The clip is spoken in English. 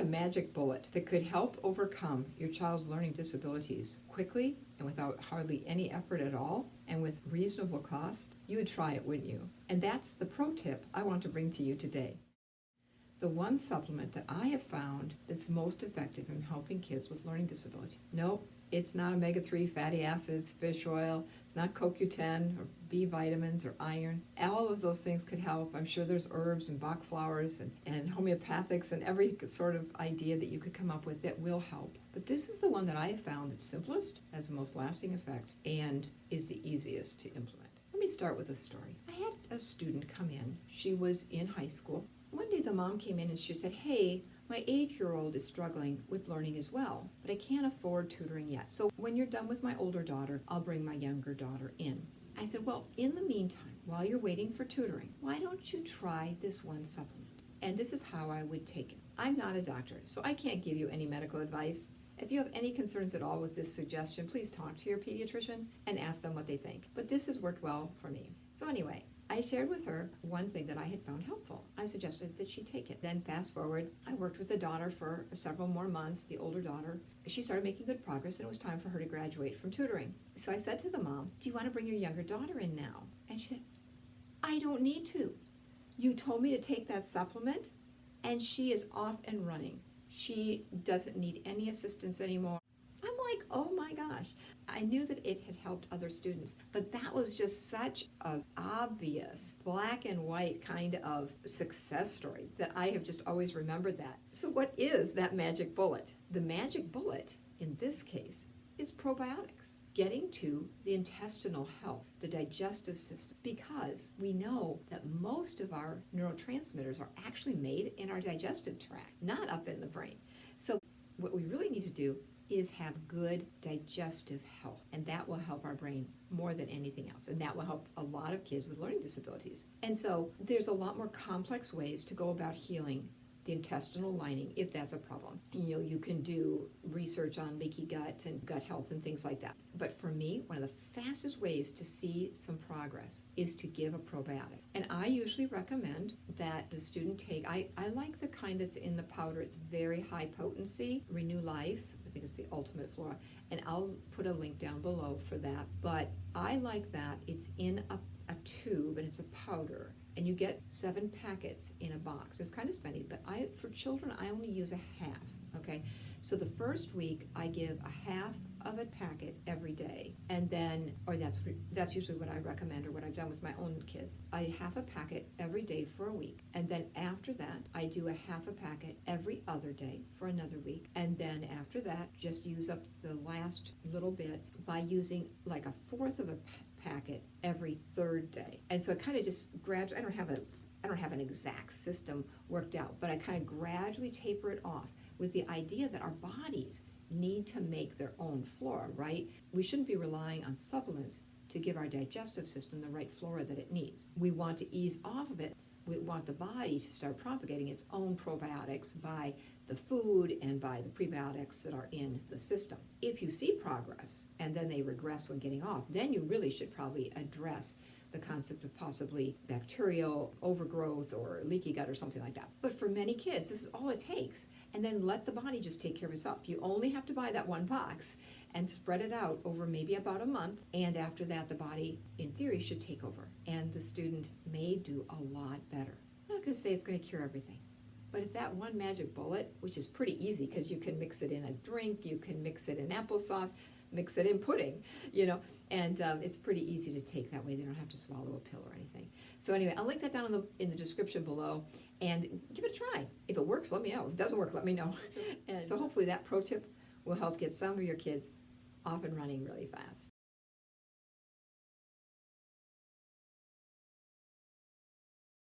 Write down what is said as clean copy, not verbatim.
a magic bullet that could help overcome your child's learning disabilities quickly and without hardly any effort at all and with reasonable cost, you would try it, wouldn't you? And that's the pro tip I want to bring to you today. The one supplement that I have found that's most effective in helping kids with learning disability. Nope, it's not omega-3 fatty acids, fish oil, it's not CoQ10 or B vitamins or iron. All of those things could help. I'm sure there's herbs and Bach flowers and homeopathics and every sort of idea that you could come up with that will help. But this is the one that I have found that's simplest, has the most lasting effect, and is the easiest to implement. Let me start with a story. I had a student come in. She was in high school. One day the mom came in and she said, hey, my 8-year-old is struggling with learning as well, but I can't afford tutoring yet. So when you're done with my older daughter, I'll bring my younger daughter in. I said, well, in the meantime, while you're waiting for tutoring, why don't you try this one supplement? And this is how I would take it. I'm not a doctor, so I can't give you any medical advice. If you have any concerns at all with this suggestion, please talk to your pediatrician and ask them what they think. But this has worked well for me. So anyway, I shared with her one thing that I had found helpful. I suggested that she take it. Then fast forward, I worked with the daughter for several more months, the older daughter. She started making good progress and it was time for her to graduate from tutoring. So I said to the mom, do you want to bring your younger daughter in now? And she said, I don't need to. You told me to take that supplement and she is off and running. She doesn't need any assistance anymore. I'm like, oh my gosh. I knew that it had helped other students, but that was just such an obvious black and white kind of success story that I have just always remembered that. So what is that magic bullet? The magic bullet in this case is probiotics. Getting to the intestinal health, the digestive system, because we know that most of our neurotransmitters are actually made in our digestive tract, not up in the brain. So what we really need to do is have good digestive health, and that will help our brain more than anything else, and that will help a lot of kids with learning disabilities. And so there's a lot more complex ways to go about healing the intestinal lining if that's a problem. You can do research on leaky gut and gut health and things like that. But for me, one of the fastest ways to see some progress is to give a probiotic. And I usually recommend that the student take, I like the kind that's in the powder. It's very high potency, Renew Life. I think it's the Ultimate Flora. And I'll put a link down below for that. But I like that. It's in a tube and it's a powder. And you get 7 packets in a box. It's kind of spendy, but for children, I only use a half, okay? So the first week, I give a half of a packet every day, and then, or that's usually what I recommend, or what I've done with my own kids. I half a packet every day for a week, and then after that, I do a half a packet every other day for another week, and then after that, just use up the last little bit by using like a fourth of a packet every third day. And so it kind of just gradually, I don't have an exact system worked out, but I kind of gradually taper it off with the idea that our bodies need to make their own flora, right? We shouldn't be relying on supplements to give our digestive system the right flora that it needs. We want to ease off of it. We want the body to start propagating its own probiotics by the food and by the prebiotics that are in the system. If you see progress and then they regress when getting off, then you really should probably address the concept of possibly bacterial overgrowth or leaky gut or something like that. But for many kids, this is all it takes. And then let the body just take care of itself. You only have to buy that one box and spread it out over maybe about a month. And after that, the body, in theory, should take over. And the student may do a lot better. I'm not going to say it's going to cure everything. But if that one magic bullet, which is pretty easy because you can mix it in a drink, you can mix it in applesauce, mix it in pudding, and it's pretty easy to take that way. They don't have to swallow a pill or anything. So anyway, I'll link that down in the description below and give it a try. If it works, let me know. If it doesn't work, let me know. And so hopefully that pro tip will help get some of your kids off and running really fast.